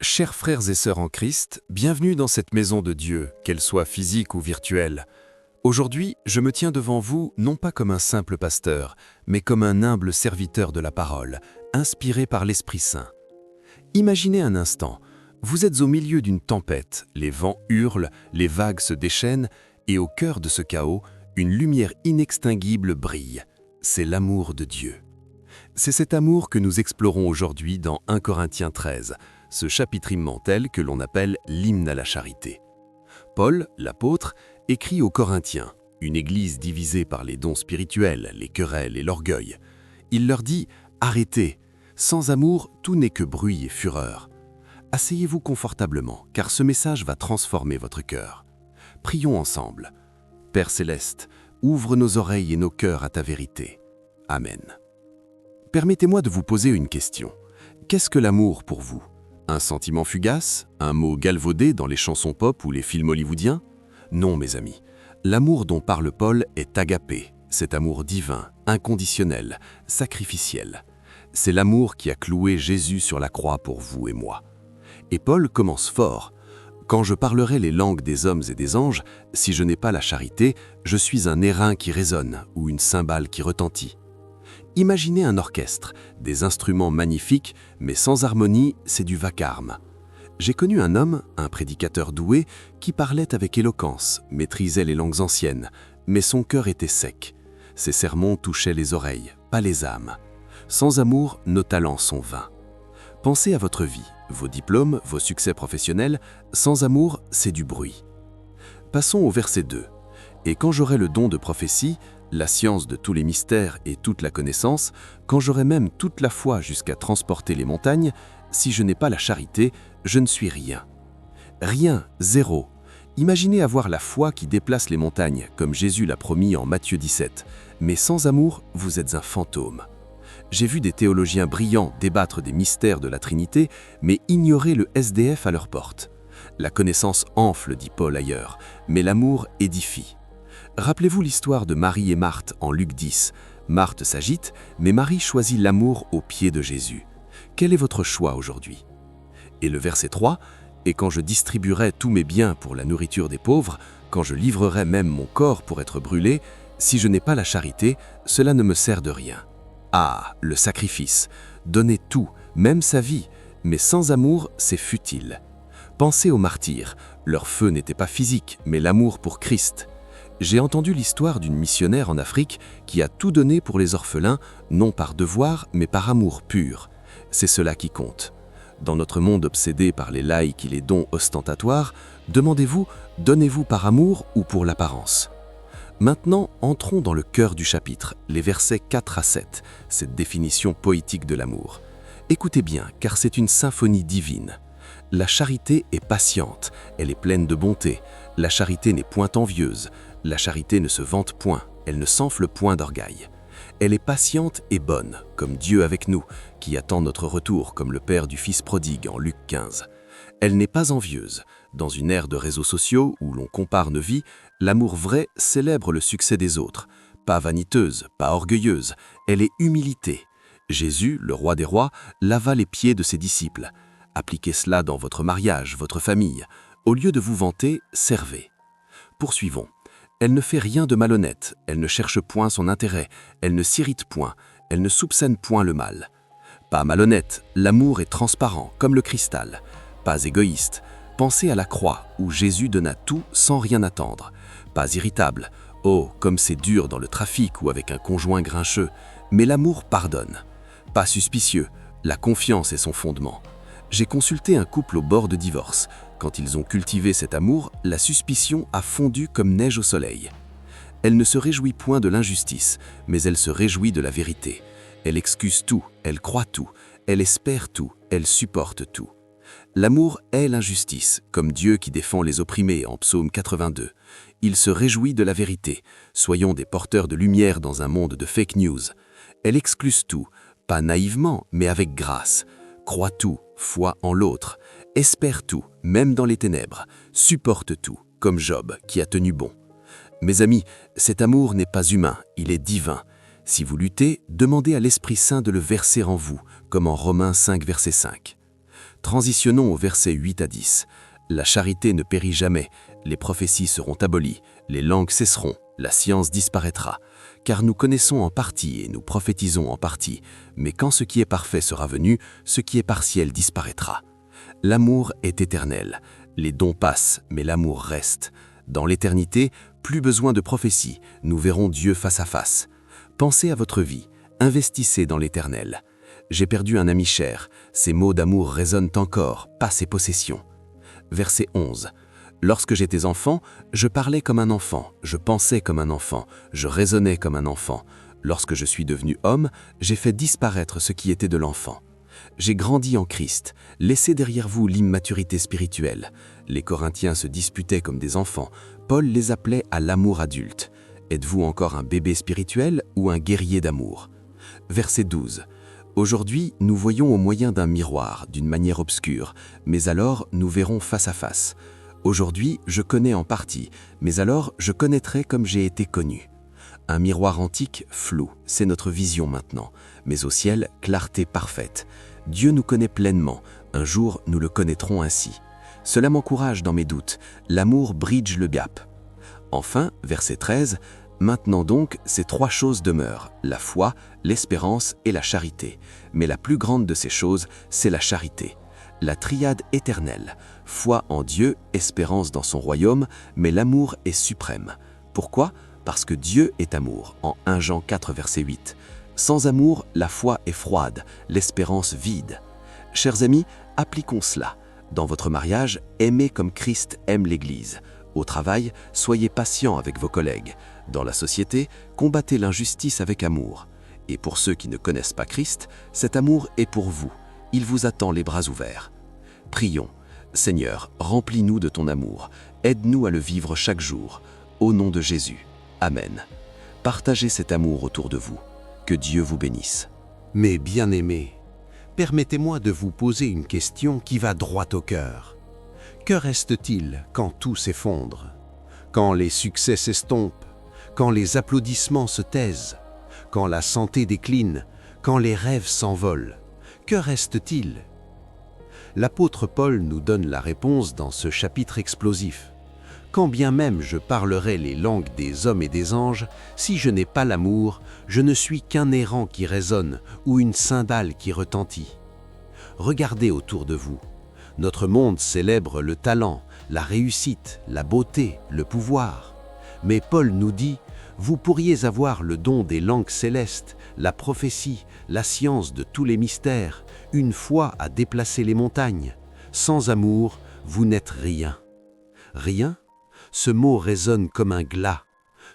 Chers frères et sœurs en Christ, bienvenue dans cette maison de Dieu, qu'elle soit physique ou virtuelle. Aujourd'hui, je me tiens devant vous non pas comme un simple pasteur, mais comme un humble serviteur de la parole, inspiré par l'Esprit Saint. Imaginez un instant, vous êtes au milieu d'une tempête, les vents hurlent, les vagues se déchaînent, et au cœur de ce chaos, une lumière inextinguible brille. C'est l'amour de Dieu. C'est cet amour que nous explorons aujourd'hui dans 1 Corinthiens 13, ce chapitre immortel que l'on appelle l'hymne à la charité. Paul, l'apôtre, écrit aux Corinthiens, une église divisée par les dons spirituels, les querelles et l'orgueil. Il leur dit « Arrêtez, sans amour, tout n'est que bruit et fureur. Asseyez-vous confortablement, car ce message va transformer votre cœur. Prions ensemble. Père céleste, ouvre nos oreilles et nos cœurs à ta vérité. Amen. » Permettez-moi de vous poser une question. Qu'est-ce que l'amour pour vous ? Un sentiment fugace? Un mot galvaudé dans les chansons pop ou les films hollywoodiens? Non, mes amis. L'amour dont parle Paul est agapé, cet amour divin, inconditionnel, sacrificiel. C'est l'amour qui a cloué Jésus sur la croix pour vous et moi. Et Paul commence fort. « Quand je parlerai les langues des hommes et des anges, si je n'ai pas la charité, je suis un airain qui résonne ou une cymbale qui retentit. » Imaginez un orchestre, des instruments magnifiques, mais sans harmonie, c'est du vacarme. J'ai connu un homme, un prédicateur doué, qui parlait avec éloquence, maîtrisait les langues anciennes, mais son cœur était sec. Ses sermons touchaient les oreilles, pas les âmes. Sans amour, nos talents sont vains. Pensez à votre vie, vos diplômes, vos succès professionnels, sans amour, c'est du bruit. Passons au verset 2. « Et quand j'aurai le don de prophétie, la science de tous les mystères et toute la connaissance, quand j'aurai même toute la foi jusqu'à transporter les montagnes, si je n'ai pas la charité, je ne suis rien. » Rien, zéro. Imaginez avoir la foi qui déplace les montagnes, comme Jésus l'a promis en Matthieu 17. Mais sans amour, vous êtes un fantôme. J'ai vu des théologiens brillants débattre des mystères de la Trinité, mais ignorer le SDF à leur porte. La connaissance enfle, dit Paul ailleurs, mais l'amour édifie. Rappelez-vous l'histoire de Marie et Marthe en Luc 10. Marthe s'agite, mais Marie choisit l'amour aux pieds de Jésus. Quel est votre choix aujourd'hui? Et le verset 3, « Et quand je distribuerai tous mes biens pour la nourriture des pauvres, quand je livrerai même mon corps pour être brûlé, si je n'ai pas la charité, cela ne me sert de rien. » Ah, le sacrifice, donner tout, même sa vie, mais sans amour, c'est futile. Pensez aux martyrs, leur feu n'était pas physique, mais l'amour pour Christ. J'ai entendu l'histoire d'une missionnaire en Afrique qui a tout donné pour les orphelins, non par devoir, mais par amour pur. C'est cela qui compte. Dans notre monde obsédé par les likes et les dons ostentatoires, demandez-vous, donnez-vous par amour ou pour l'apparence? Maintenant, entrons dans le cœur du chapitre, les versets 4 à 7, cette définition poétique de l'amour. Écoutez bien, car c'est une symphonie divine. La charité est patiente, elle est pleine de bonté. La charité n'est point envieuse. La charité ne se vante point, elle ne s'enfle point d'orgueil. Elle est patiente et bonne, comme Dieu avec nous, qui attend notre retour comme le Père du Fils prodigue en Luc 15. Elle n'est pas envieuse. Dans une ère de réseaux sociaux où l'on compare nos vies, l'amour vrai célèbre le succès des autres. Pas vaniteuse, pas orgueilleuse, elle est humilité. Jésus, le roi des rois, lava les pieds de ses disciples. Appliquez cela dans votre mariage, votre famille. Au lieu de vous vanter, servez. Poursuivons. Elle ne fait rien de malhonnête, elle ne cherche point son intérêt, elle ne s'irrite point, elle ne soupçonne point le mal. Pas malhonnête, l'amour est transparent, comme le cristal. Pas égoïste, pensez à la croix, où Jésus donna tout sans rien attendre. Pas irritable, oh, comme c'est dur dans le trafic ou avec un conjoint grincheux, mais l'amour pardonne. Pas suspicieux, la confiance est son fondement. J'ai consulté un couple au bord de divorce. Quand ils ont cultivé cet amour, la suspicion a fondu comme neige au soleil. Elle ne se réjouit point de l'injustice, mais elle se réjouit de la vérité. Elle excuse tout, elle croit tout, elle espère tout, elle supporte tout. L'amour est l'injustice, comme Dieu qui défend les opprimés en Psaume 82. Il se réjouit de la vérité. Soyons des porteurs de lumière dans un monde de fake news. Elle excluse tout, pas naïvement, mais avec grâce. Croit tout, foi en l'autre, espère tout, même dans les ténèbres, supporte tout, comme Job qui a tenu bon. Mes amis, cet amour n'est pas humain, il est divin. Si vous luttez, demandez à l'Esprit Saint de le verser en vous, comme en Romains 5, verset 5. Transitionnons au verset 8 à 10. La charité ne périt jamais, les prophéties seront abolies, les langues cesseront, la science disparaîtra. Car nous connaissons en partie et nous prophétisons en partie, mais quand ce qui est parfait sera venu, ce qui est partiel disparaîtra. L'amour est éternel. Les dons passent, mais l'amour reste. Dans l'éternité, plus besoin de prophétie, nous verrons Dieu face à face. Pensez à votre vie, investissez dans l'éternel. J'ai perdu un ami cher, ses mots d'amour résonnent encore, pas ses possessions. Verset 11. Lorsque j'étais enfant, je parlais comme un enfant, je pensais comme un enfant, je raisonnais comme un enfant. Lorsque je suis devenu homme, j'ai fait disparaître ce qui était de l'enfant. J'ai grandi en Christ, laissez derrière vous l'immaturité spirituelle. Les Corinthiens se disputaient comme des enfants, Paul les appelait à l'amour adulte. Êtes-vous encore un bébé spirituel ou un guerrier d'amour? Verset 12. Aujourd'hui, nous voyons au moyen d'un miroir, d'une manière obscure, mais alors nous verrons face à face. Aujourd'hui, je connais en partie, mais alors je connaîtrai comme j'ai été connu. Un miroir antique, flou, c'est notre vision maintenant, mais au ciel, clarté parfaite. Dieu nous connaît pleinement, un jour nous le connaîtrons ainsi. Cela m'encourage dans mes doutes, l'amour bridge le gap. Enfin, verset 13, maintenant donc, ces trois choses demeurent, la foi, l'espérance et la charité. Mais la plus grande de ces choses, c'est la charité. La triade éternelle, foi en Dieu, espérance dans son royaume, mais l'amour est suprême. Pourquoi ? Parce que Dieu est amour, en 1 Jean 4, verset 8. Sans amour, la foi est froide, l'espérance vide. Chers amis, appliquons cela. Dans votre mariage, aimez comme Christ aime l'Église. Au travail, soyez patient avec vos collègues. Dans la société, combattez l'injustice avec amour. Et pour ceux qui ne connaissent pas Christ, cet amour est pour vous. Il vous attend les bras ouverts. Prions. Seigneur, remplis-nous de ton amour. Aide-nous à le vivre chaque jour. Au nom de Jésus. Amen. Partagez cet amour autour de vous. Que Dieu vous bénisse. Mes bien-aimés, permettez-moi de vous poser une question qui va droit au cœur. Que reste-t-il quand tout s'effondre? Quand les succès s'estompent? Quand les applaudissements se taisent? Quand la santé décline? Quand les rêves s'envolent? Que reste-t-il? L'apôtre Paul nous donne la réponse dans ce chapitre explosif. Quand bien même je parlerai les langues des hommes et des anges, si je n'ai pas l'amour, je ne suis qu'un errant qui résonne ou une cymbale qui retentit. Regardez autour de vous. Notre monde célèbre le talent, la réussite, la beauté, le pouvoir. Mais Paul nous dit, vous pourriez avoir le don des langues célestes, la prophétie, la science de tous les mystères, une foi à déplacer les montagnes. Sans amour, vous n'êtes rien. Rien ? Ce mot résonne comme un glas.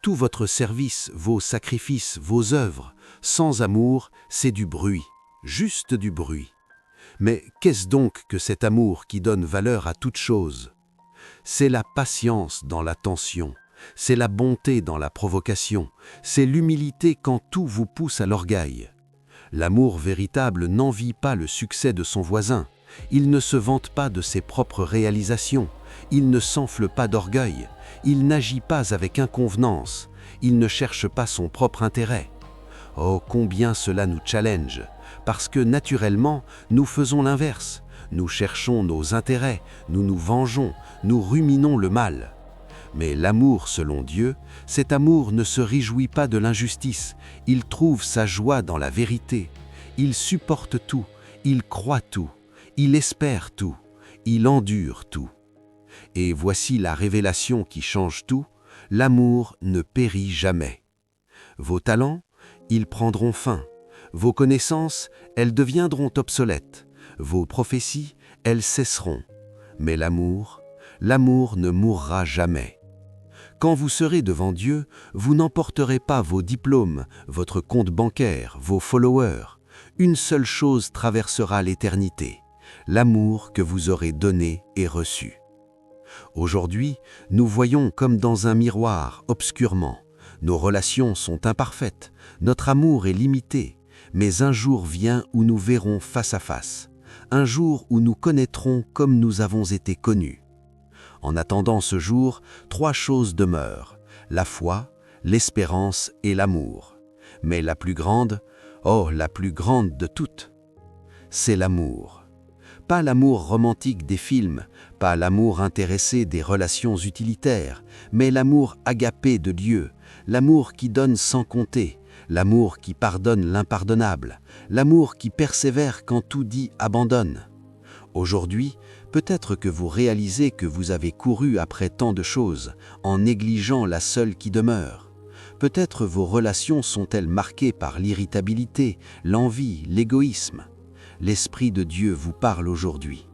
Tout votre service, vos sacrifices, vos œuvres, sans amour, c'est du bruit, juste du bruit. Mais qu'est-ce donc que cet amour qui donne valeur à toute chose? C'est la patience dans la tension, c'est la bonté dans la provocation, c'est l'humilité quand tout vous pousse à l'orgueil. L'amour véritable n'envie pas le succès de son voisin, il ne se vante pas de ses propres réalisations, il ne s'enfle pas d'orgueil, il n'agit pas avec inconvenance, il ne cherche pas son propre intérêt. Oh, combien cela nous challenge, parce que naturellement, nous faisons l'inverse. Nous cherchons nos intérêts, nous nous vengeons, nous ruminons le mal. Mais l'amour selon Dieu, cet amour ne se réjouit pas de l'injustice, il trouve sa joie dans la vérité. Il supporte tout, il croit tout, il espère tout, il endure tout. Et voici la révélation qui change tout, l'amour ne périt jamais. Vos talents, ils prendront fin. Vos connaissances, elles deviendront obsolètes. Vos prophéties, elles cesseront. Mais l'amour ne mourra jamais. Quand vous serez devant Dieu, vous n'emporterez pas vos diplômes, votre compte bancaire, vos followers. Une seule chose traversera l'éternité, l'amour que vous aurez donné et reçu. Aujourd'hui, nous voyons comme dans un miroir, obscurement. Nos relations sont imparfaites, notre amour est limité, mais un jour vient où nous verrons face à face, un jour où nous connaîtrons comme nous avons été connus. En attendant ce jour, trois choses demeurent, la foi, l'espérance et l'amour. Mais la plus grande, oh la plus grande de toutes, c'est l'amour. Pas l'amour romantique des films, pas l'amour intéressé des relations utilitaires, mais l'amour agapé de Dieu, l'amour qui donne sans compter, l'amour qui pardonne l'impardonnable, l'amour qui persévère quand tout dit abandonne. Aujourd'hui, peut-être que vous réalisez que vous avez couru après tant de choses, en négligeant la seule qui demeure. Peut-être vos relations sont-elles marquées par l'irritabilité, l'envie, l'égoïsme. L'Esprit de Dieu vous parle aujourd'hui.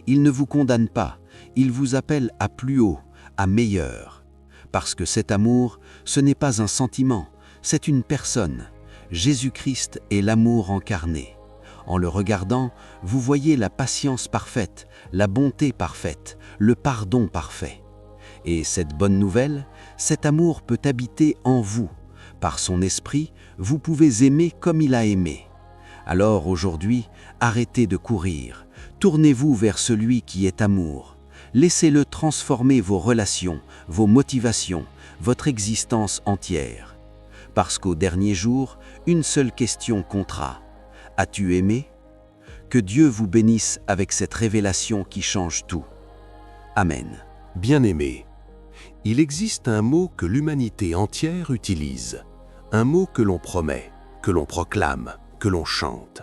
Il ne vous condamne pas, il vous appelle à plus haut, à meilleur. Parce que cet amour, ce n'est pas un sentiment, c'est une personne. Jésus-Christ est l'amour incarné. En le regardant, vous voyez la patience parfaite, la bonté parfaite, le pardon parfait. Et cette bonne nouvelle, cet amour peut habiter en vous. Par son esprit, vous pouvez aimer comme il a aimé. Alors aujourd'hui, arrêtez de courir, tournez-vous vers celui qui est amour. Laissez-le transformer vos relations, vos motivations, votre existence entière. Parce qu'au dernier jour, une seule question comptera. As-tu aimé? Que Dieu vous bénisse avec cette révélation qui change tout. Amen. Bien-aimé, il existe un mot que l'humanité entière utilise, un mot que l'on promet, que l'on proclame, que l'on chante,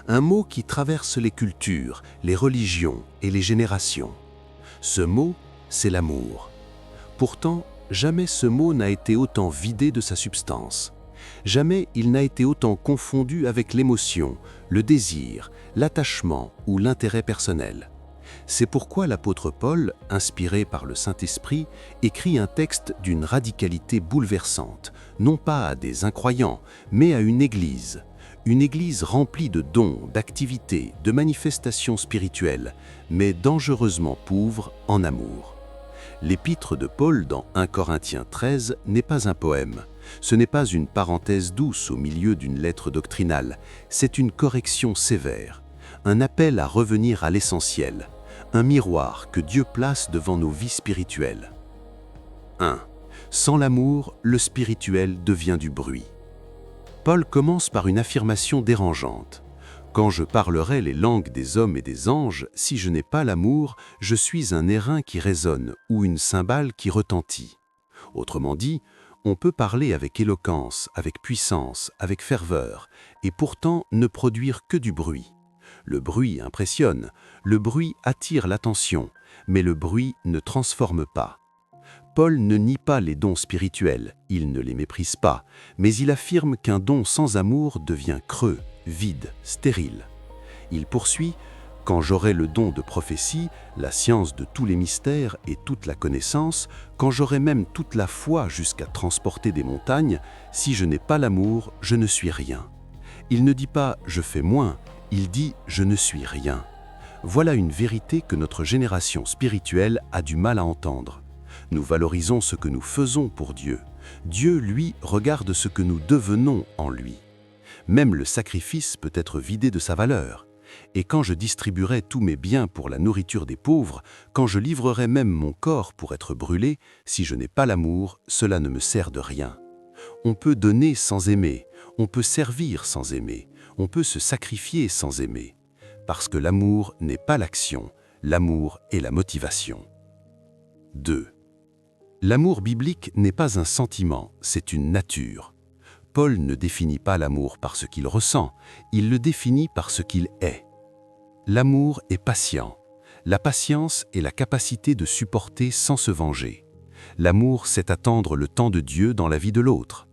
un mot qui traverse les cultures, les religions et les générations. Ce mot, c'est l'amour. Pourtant, jamais ce mot n'a été autant vidé de sa substance. Jamais il n'a été autant confondu avec l'émotion, le désir, l'attachement ou l'intérêt personnel. C'est pourquoi l'apôtre Paul, inspiré par le Saint-Esprit, écrit un texte d'une radicalité bouleversante, non pas à des incroyants, mais à une église remplie de dons, d'activités, de manifestations spirituelles, mais dangereusement pauvre en amour. L'épître de Paul dans 1 Corinthiens 13 n'est pas un poème. Ce n'est pas une parenthèse douce au milieu d'une lettre doctrinale, c'est une correction sévère, un appel à revenir à l'essentiel, un miroir que Dieu place devant nos vies spirituelles. 1. Sans l'amour, le spirituel devient du bruit. Paul commence par une affirmation dérangeante. Quand je parlerai les langues des hommes et des anges, si je n'ai pas l'amour, je suis un airain qui résonne ou une cymbale qui retentit. Autrement dit, on peut parler avec éloquence, avec puissance, avec ferveur, et pourtant ne produire que du bruit. Le bruit impressionne, le bruit attire l'attention, mais le bruit ne transforme pas. Paul ne nie pas les dons spirituels, il ne les méprise pas, mais il affirme qu'un don sans amour devient creux, vide, stérile. Il poursuit « Quand j'aurai le don de prophétie, la science de tous les mystères et toute la connaissance, quand j'aurai même toute la foi jusqu'à transporter des montagnes, si je n'ai pas l'amour, je ne suis rien. » Il ne dit pas « je fais moins », il dit « je ne suis rien ». Voilà une vérité que notre génération spirituelle a du mal à entendre. Nous valorisons ce que nous faisons pour Dieu. Dieu, lui, regarde ce que nous devenons en lui. Même le sacrifice peut être vidé de sa valeur. Et quand je distribuerai tous mes biens pour la nourriture des pauvres, quand je livrerai même mon corps pour être brûlé, si je n'ai pas l'amour, cela ne me sert de rien. On peut donner sans aimer, on peut servir sans aimer, on peut se sacrifier sans aimer. Parce que l'amour n'est pas l'action, l'amour est la motivation. 2. L'amour biblique n'est pas un sentiment, c'est une nature. Paul ne définit pas l'amour par ce qu'il ressent, il le définit par ce qu'il est. L'amour est patient. La patience est la capacité de supporter sans se venger. L'amour sait attendre le temps de Dieu dans la vie de l'autre.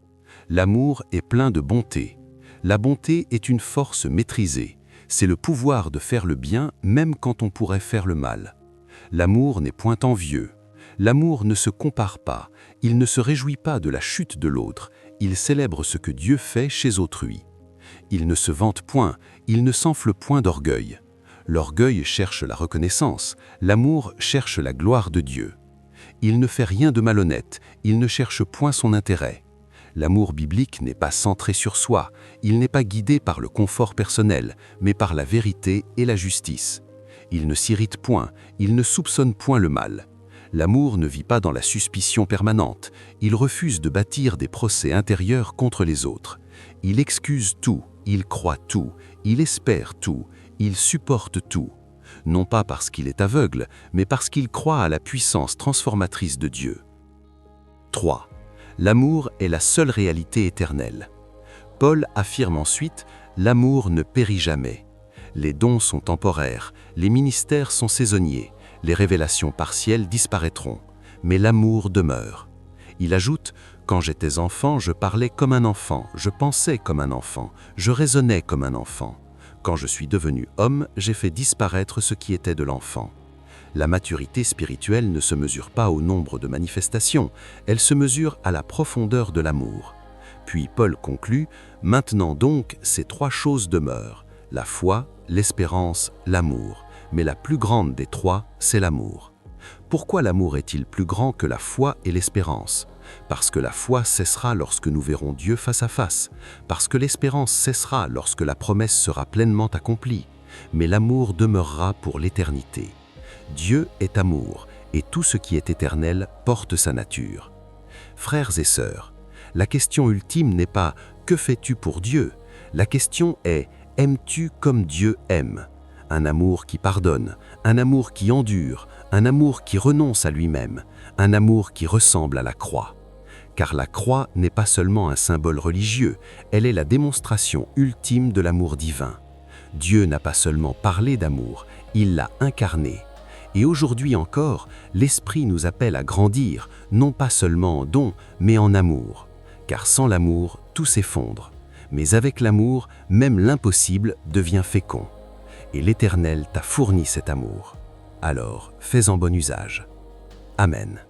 L'amour est plein de bonté. La bonté est une force maîtrisée. C'est le pouvoir de faire le bien même quand on pourrait faire le mal. L'amour n'est point envieux. L'amour ne se compare pas. Il ne se réjouit pas de la chute de l'autre. Il célèbre ce que Dieu fait chez autrui. Il ne se vante point. Il ne s'enfle point d'orgueil. L'orgueil cherche la reconnaissance. L'amour cherche la gloire de Dieu. Il ne fait rien de malhonnête. Il ne cherche point son intérêt. L'amour biblique n'est pas centré sur soi. Il n'est pas guidé par le confort personnel, mais par la vérité et la justice. Il ne s'irrite point. Il ne soupçonne point le mal. L'amour ne vit pas dans la suspicion permanente. Il refuse de bâtir des procès intérieurs contre les autres. Il excuse tout, il croit tout, il espère tout, il supporte tout. non pas parce qu'il est aveugle, mais parce qu'il croit à la puissance transformatrice de Dieu. 3. L'amour est la seule réalité éternelle. Paul affirme ensuite « L'amour ne périt jamais ». Les dons sont temporaires, les ministères sont saisonniers, les révélations partielles disparaîtront, mais l'amour demeure. Il ajoute « Quand j'étais enfant, je parlais comme un enfant, je pensais comme un enfant, je raisonnais comme un enfant. Quand je suis devenu homme, j'ai fait disparaître ce qui était de l'enfant. » La maturité spirituelle ne se mesure pas au nombre de manifestations, elle se mesure à la profondeur de l'amour. Puis Paul conclut « Maintenant donc, ces 3 choses demeurent, la foi, l'espérance, l'amour. Mais la plus grande des 3, c'est l'amour. » Pourquoi l'amour est-il plus grand que la foi et l'espérance? Parce que la foi cessera lorsque nous verrons Dieu face à face, parce que l'espérance cessera lorsque la promesse sera pleinement accomplie, mais l'amour demeurera pour l'éternité. Dieu est amour, et tout ce qui est éternel porte sa nature. Frères et sœurs, la question ultime n'est pas « Que fais-tu pour Dieu ?» La question est « Aimes-tu comme Dieu aime ?» Un amour qui pardonne, un amour qui endure, un amour qui renonce à lui-même, un amour qui ressemble à la croix. Car la croix n'est pas seulement un symbole religieux, elle est la démonstration ultime de l'amour divin. Dieu n'a pas seulement parlé d'amour, il l'a incarné. Et aujourd'hui encore, l'Esprit nous appelle à grandir, non pas seulement en don, mais en amour. Car sans l'amour, tout s'effondre. Mais avec l'amour, même l'impossible devient fécond. Et l'Éternel t'a fourni cet amour. Alors, fais-en bon usage. Amen.